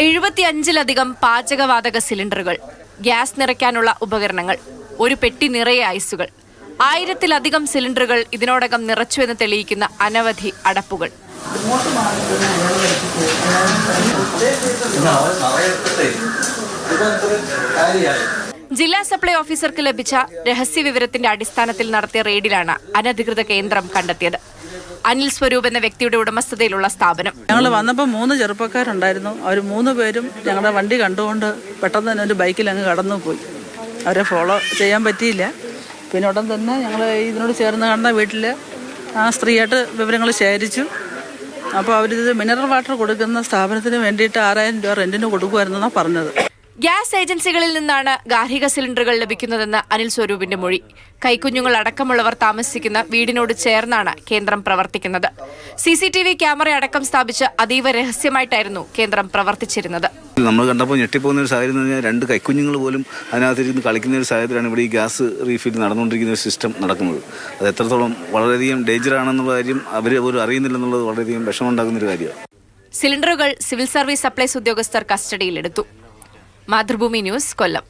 എഴുപത്തിയഞ്ചിലധികം പാചകവാതക സിലിണ്ടറുകൾ, ഗ്യാസ് നിറയ്ക്കാനുള്ള ഉപകരണങ്ങൾ, ഒരു പെട്ടി നിറയെ ഐസുകൾ, 1000-ലധികം സിലിണ്ടറുകൾ ഇതിനോടകം നിറച്ചുവെന്ന് തെളിയിക്കുന്ന അനവധി അടപ്പുകൾ. ജില്ലാ സപ്ലൈ ഓഫീസർക്ക് ലഭിച്ച രഹസ്യവിവരത്തിന്റെ അടിസ്ഥാനത്തിൽ നടത്തിയ റെയ്ഡിലാണ് അനധികൃത കേന്ദ്രം കണ്ടെത്തിയത്. അനിൽ സ്വരൂപ് എന്ന വ്യക്തിയുടെ ഉടമസ്ഥതയിലുള്ള സ്ഥാപനം. ഞങ്ങൾ വന്നപ്പോൾ 3 ചെറുപ്പക്കാരുണ്ടായിരുന്നു. അവർ 3 പേരും ഞങ്ങളുടെ വണ്ടി കണ്ടുകൊണ്ട് പെട്ടെന്ന് തന്നെ ഒരു ബൈക്കിൽ അങ്ങ് കടന്നു പോയി. അവരെ ഫോളോ ചെയ്യാൻ പറ്റിയില്ല. പിന്നെ ഉടൻ തന്നെ ഞങ്ങൾ ഇതിനോട് ചേർന്ന് കാണുന്ന വീട്ടിൽ ആ സ്ത്രീയായിട്ട് വിവരങ്ങൾ ശേഖരിച്ചു. അപ്പോൾ അവരിത് മിനറൽ വാട്ടർ കൊടുക്കുന്ന സ്ഥാപനത്തിന് വേണ്ടിയിട്ട് 6000 രൂപ റെന്റിന് കൊടുക്കുമായിരുന്നെന്നാണ് പറഞ്ഞത്. ഗ്യാസ് ഏജൻസികളിൽ നിന്നാണ് ഗാർഹിക സിലിണ്ടറുകൾ ലഭിക്കുന്നതെന്ന് അനിൽ സ്വരൂപിന്റെ മൊഴി. കൈക്കുഞ്ഞുങ്ങൾ അടക്കമുള്ളവർ താമസിക്കുന്ന വീടിനോട് ചേർന്നാണ് കേന്ദ്രം പ്രവർത്തിക്കുന്നത്. CCTV ക്യാമറ അടക്കം സ്ഥാപിച്ച് അതീവ രഹസ്യമായിട്ടായിരുന്നു കേന്ദ്രം പ്രവർത്തിച്ചിരുന്നത്. നമ്മൾ കണ്ടപ്പോൾ ഞെട്ടിപ്പോകുന്ന ഒരു സാഹചര്യം എന്ന് പറഞ്ഞാൽ 2 കൈക്കുഞ്ഞുങ്ങൾ പോലും അതിനകത്തിരുന്ന് കളിക്കുന്ന ഒരു സാഹചര്യമാണ് ഇവിടെ ഈ ഗ്യാസ് റീഫിൽ നടന്നുകൊണ്ടിരിക്കുന്ന ഒരു സിസ്റ്റം നടക്കുന്നത്. അത് എത്രത്തോളം വളരെയധികം ഡേഞ്ചറാണെന്നുള്ള കാര്യം അവർ പോലും അറിയുന്നില്ലെന്നുള്ളത് വളരെയധികം വിഷമമുണ്ടാകുന്നൊരു കാര്യമാണ്. സിലിണ്ടറുകൾ സിവിൽ സർവീസ് സപ്ലൈസ് ഉദ്യോഗസ്ഥർ കസ്റ്റഡിയിലെടുത്തു. മാതൃഭൂമി ന്യൂസ്, കൊല്ലം.